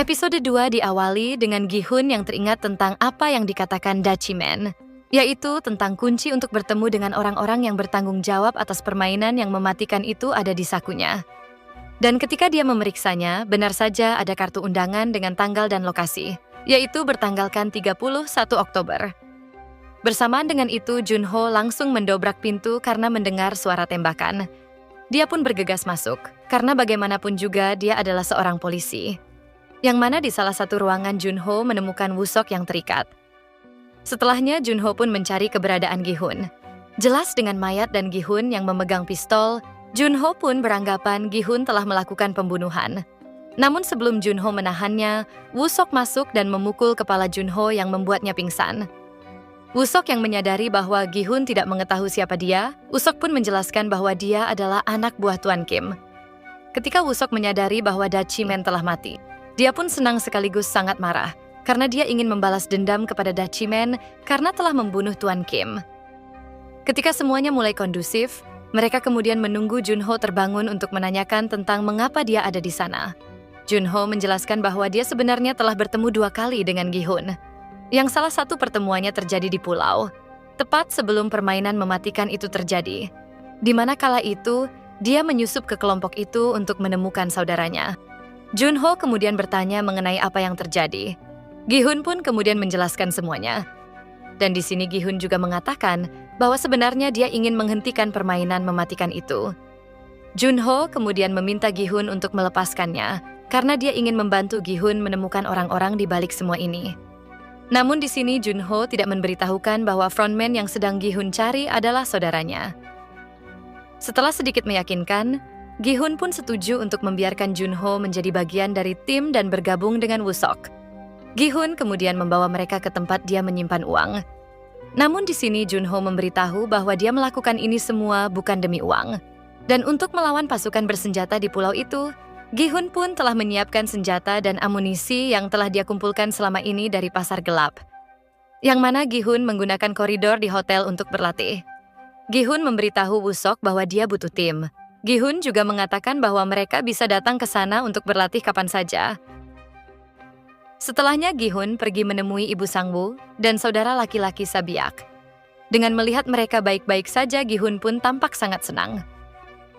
Episode 2 diawali dengan Gi-hun yang teringat tentang apa yang dikatakan Dachiman, yaitu tentang kunci untuk bertemu dengan orang-orang yang bertanggung jawab atas permainan yang mematikan itu ada di sakunya. Dan ketika dia memeriksanya, benar saja ada kartu undangan dengan tanggal dan lokasi, yaitu bertanggalkan 31 Oktober. Bersamaan dengan itu, Junho langsung mendobrak pintu karena mendengar suara tembakan. Dia pun bergegas masuk, karena bagaimanapun juga dia adalah seorang polisi. Yang mana di salah satu ruangan Junho menemukan Woo-seok yang terikat. Setelahnya, Junho pun mencari keberadaan Gi-hun. Jelas dengan mayat dan Gi-hun yang memegang pistol, Junho pun beranggapan Gi-hun telah melakukan pembunuhan. Namun sebelum Junho menahannya, Woo-seok masuk dan memukul kepala Junho yang membuatnya pingsan. Woo-seok yang menyadari bahwa Gi-hun tidak mengetahui siapa dia, Woo-seok pun menjelaskan bahwa dia adalah anak buah Tuan Kim. Ketika Woo-seok menyadari bahwa Dachiman telah mati, dia pun senang sekaligus sangat marah, karena dia ingin membalas dendam kepada Dachiman karena telah membunuh Tuan Kim. Ketika semuanya mulai kondusif, mereka kemudian menunggu Junho terbangun untuk menanyakan tentang mengapa dia ada di sana. Junho menjelaskan bahwa dia sebenarnya telah bertemu 2 kali dengan Gi-hun, yang salah satu pertemuannya terjadi di pulau, tepat sebelum permainan mematikan itu terjadi, di mana kala itu dia menyusup ke kelompok itu untuk menemukan saudaranya. Junho kemudian bertanya mengenai apa yang terjadi. Gi-hun pun kemudian menjelaskan semuanya. Dan di sini Gi-hun juga mengatakan bahwa sebenarnya dia ingin menghentikan permainan mematikan itu. Junho kemudian meminta Gi-hun untuk melepaskannya, karena dia ingin membantu Gi-hun menemukan orang-orang di balik semua ini. Namun di sini Junho tidak memberitahukan bahwa frontman yang sedang Gi-hun cari adalah saudaranya. Setelah sedikit meyakinkan, Gi-hun pun setuju untuk membiarkan Junho menjadi bagian dari tim dan bergabung dengan Woo-seok. Gi-hun kemudian membawa mereka ke tempat dia menyimpan uang. Namun di sini Junho memberitahu bahwa dia melakukan ini semua bukan demi uang. Dan untuk melawan pasukan bersenjata di pulau itu, Gi-hun pun telah menyiapkan senjata dan amunisi yang telah dia kumpulkan selama ini dari pasar gelap. Yang mana Gi-hun menggunakan koridor di hotel untuk berlatih. Gi-hun memberitahu Woo-seok bahwa dia butuh tim. Gi-hun juga mengatakan bahwa mereka bisa datang ke sana untuk berlatih kapan saja. Setelahnya Gi-hun pergi menemui Ibu Sang-woo dan saudara laki-laki Sabiak. Dengan melihat mereka baik-baik saja, Gi-hun pun tampak sangat senang.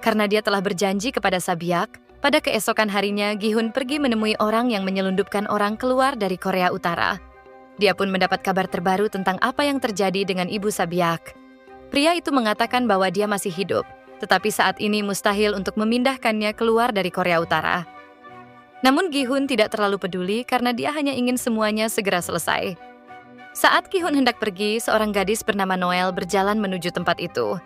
Karena dia telah berjanji kepada Sabiak, pada keesokan harinya Gi-hun pergi menemui orang yang menyelundupkan orang keluar dari Korea Utara. Dia pun mendapat kabar terbaru tentang apa yang terjadi dengan Ibu Sabiak. Pria itu mengatakan bahwa dia masih hidup, tetapi saat ini mustahil untuk memindahkannya keluar dari Korea Utara. Namun Gi-hun tidak terlalu peduli karena dia hanya ingin semuanya segera selesai. Saat Gi-hun hendak pergi, seorang gadis bernama Noel berjalan menuju tempat itu.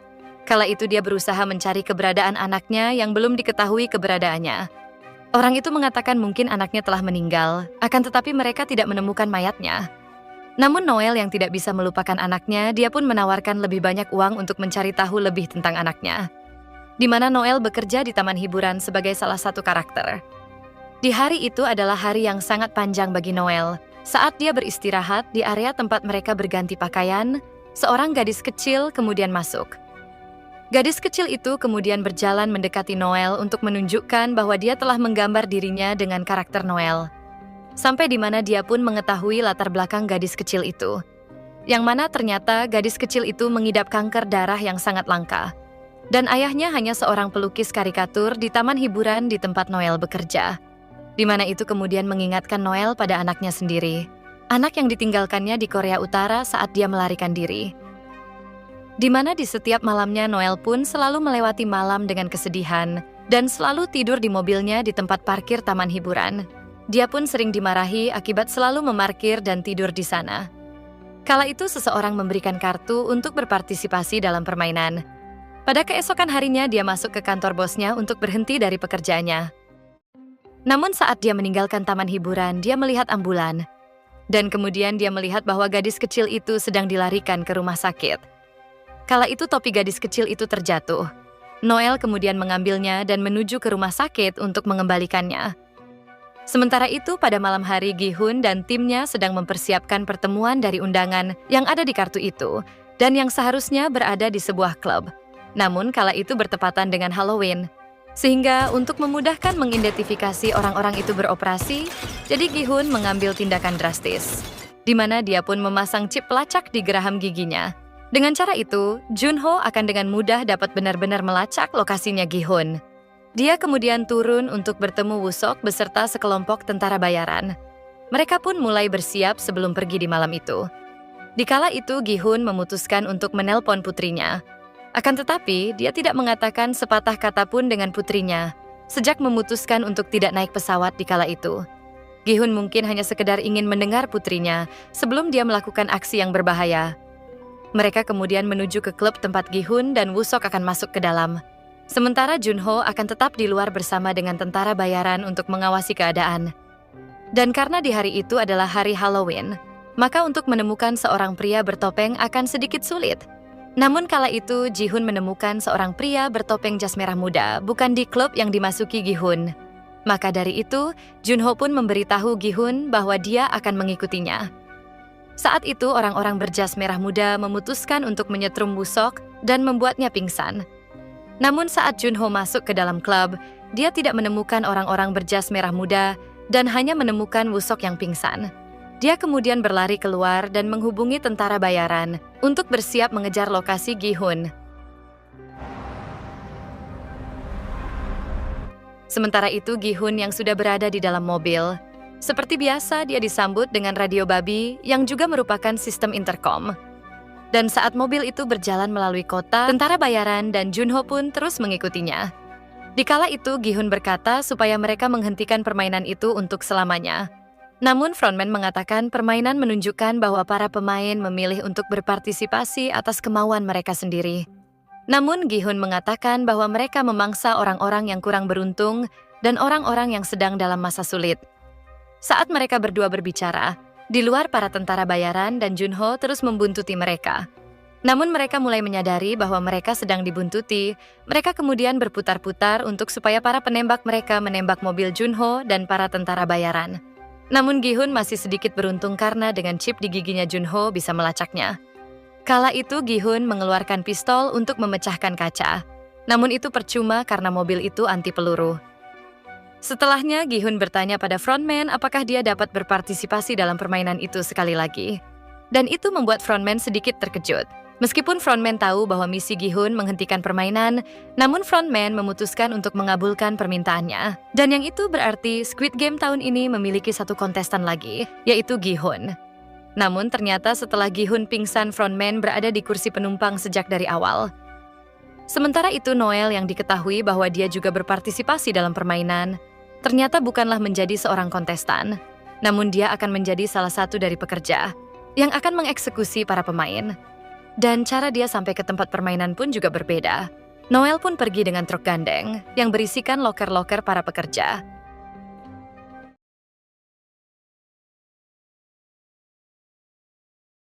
Kala itu dia berusaha mencari keberadaan anaknya yang belum diketahui keberadaannya. Orang itu mengatakan mungkin anaknya telah meninggal, akan tetapi mereka tidak menemukan mayatnya. Namun Noel yang tidak bisa melupakan anaknya, dia pun menawarkan lebih banyak uang untuk mencari tahu lebih tentang anaknya. Di mana Noel bekerja di taman hiburan sebagai salah satu karakter. Di hari itu adalah hari yang sangat panjang bagi Noel. Saat dia beristirahat di area tempat mereka berganti pakaian, seorang gadis kecil kemudian masuk. Gadis kecil itu kemudian berjalan mendekati Noel untuk menunjukkan bahwa dia telah menggambar dirinya dengan karakter Noel. Sampai di mana dia pun mengetahui latar belakang gadis kecil itu. Yang mana ternyata gadis kecil itu mengidap kanker darah yang sangat langka. Dan ayahnya hanya seorang pelukis karikatur di taman hiburan di tempat Noel bekerja. Di mana itu kemudian mengingatkan Noel pada anaknya sendiri. Anak yang ditinggalkannya di Korea Utara saat dia melarikan diri. Di mana di setiap malamnya Noel pun selalu melewati malam dengan kesedihan dan selalu tidur di mobilnya di tempat parkir taman hiburan. Dia pun sering dimarahi akibat selalu memarkir dan tidur di sana. Kala itu seseorang memberikan kartu untuk berpartisipasi dalam permainan. Pada keesokan harinya dia masuk ke kantor bosnya untuk berhenti dari pekerjaannya. Namun saat dia meninggalkan taman hiburan, dia melihat ambulan. Dan kemudian dia melihat bahwa gadis kecil itu sedang dilarikan ke rumah sakit. Kala itu topi gadis kecil itu terjatuh. Noel kemudian mengambilnya dan menuju ke rumah sakit untuk mengembalikannya. Sementara itu pada malam hari Gi-hun dan timnya sedang mempersiapkan pertemuan dari undangan yang ada di kartu itu dan yang seharusnya berada di sebuah klub. Namun kala itu bertepatan dengan Halloween. Sehingga untuk memudahkan mengidentifikasi orang-orang itu beroperasi, jadi Gi-hun mengambil tindakan drastis, di mana dia pun memasang chip pelacak di geraham giginya. Dengan cara itu, Junho akan dengan mudah dapat benar-benar melacak lokasinya Gi-hun. Dia kemudian turun untuk bertemu Woo-sok beserta sekelompok tentara bayaran. Mereka pun mulai bersiap sebelum pergi di malam itu. Dikala itu, Gi-hun memutuskan untuk menelpon putrinya. Akan tetapi, dia tidak mengatakan sepatah kata pun dengan putrinya, sejak memutuskan untuk tidak naik pesawat di kala itu. Gi-hun mungkin hanya sekedar ingin mendengar putrinya sebelum dia melakukan aksi yang berbahaya. Mereka kemudian menuju ke klub tempat Gi-hun dan Woo-sok akan masuk ke dalam. Sementara Junho akan tetap di luar bersama dengan tentara bayaran untuk mengawasi keadaan. Dan karena di hari itu adalah hari Halloween, maka untuk menemukan seorang pria bertopeng akan sedikit sulit. Namun kala itu, Ji-hun menemukan seorang pria bertopeng jas merah muda, bukan di klub yang dimasuki Gi-hun. Maka dari itu, Junho pun memberitahu Gi-hun bahwa dia akan mengikutinya. Saat itu, orang-orang berjas merah muda memutuskan untuk menyetrum Woo-sok dan membuatnya pingsan. Namun saat Junho masuk ke dalam klub, dia tidak menemukan orang-orang berjas merah muda dan hanya menemukan Woo-sok yang pingsan. Dia kemudian berlari keluar dan menghubungi tentara bayaran untuk bersiap mengejar lokasi Gi-hun. Sementara itu, Gi-hun yang sudah berada di dalam mobil. Seperti biasa, dia disambut dengan radio babi yang juga merupakan sistem intercom. Dan saat mobil itu berjalan melalui kota, tentara bayaran dan Junho pun terus mengikutinya. Dikala itu, Gi-hun berkata supaya mereka menghentikan permainan itu untuk selamanya. Namun frontman mengatakan permainan menunjukkan bahwa para pemain memilih untuk berpartisipasi atas kemauan mereka sendiri. Namun Gi-hun mengatakan bahwa mereka memangsa orang-orang yang kurang beruntung dan orang-orang yang sedang dalam masa sulit. Saat mereka berdua berbicara, di luar para tentara bayaran dan Junho terus membuntuti mereka. Namun mereka mulai menyadari bahwa mereka sedang dibuntuti. Mereka kemudian berputar-putar untuk supaya para penembak mereka menembak mobil Junho dan para tentara bayaran. Namun Gi-hun masih sedikit beruntung karena dengan chip di giginya Junho bisa melacaknya. Kala itu Gi-hun mengeluarkan pistol untuk memecahkan kaca. Namun itu percuma karena mobil itu anti peluru. Setelahnya Gi-hun bertanya pada frontman apakah dia dapat berpartisipasi dalam permainan itu sekali lagi. Dan itu membuat frontman sedikit terkejut. Meskipun frontman tahu bahwa misi Gi-hun menghentikan permainan, namun frontman memutuskan untuk mengabulkan permintaannya. Dan yang itu berarti Squid Game tahun ini memiliki satu kontestan lagi, yaitu Gi-hun. Namun ternyata setelah Gi-hun pingsan, frontman berada di kursi penumpang sejak dari awal. Sementara itu Noel yang diketahui bahwa dia juga berpartisipasi dalam permainan, ternyata bukanlah menjadi seorang kontestan, namun dia akan menjadi salah satu dari pekerja yang akan mengeksekusi para pemain. Dan cara dia sampai ke tempat permainan pun juga berbeda. Noel pun pergi dengan truk gandeng yang berisikan loker-loker para pekerja.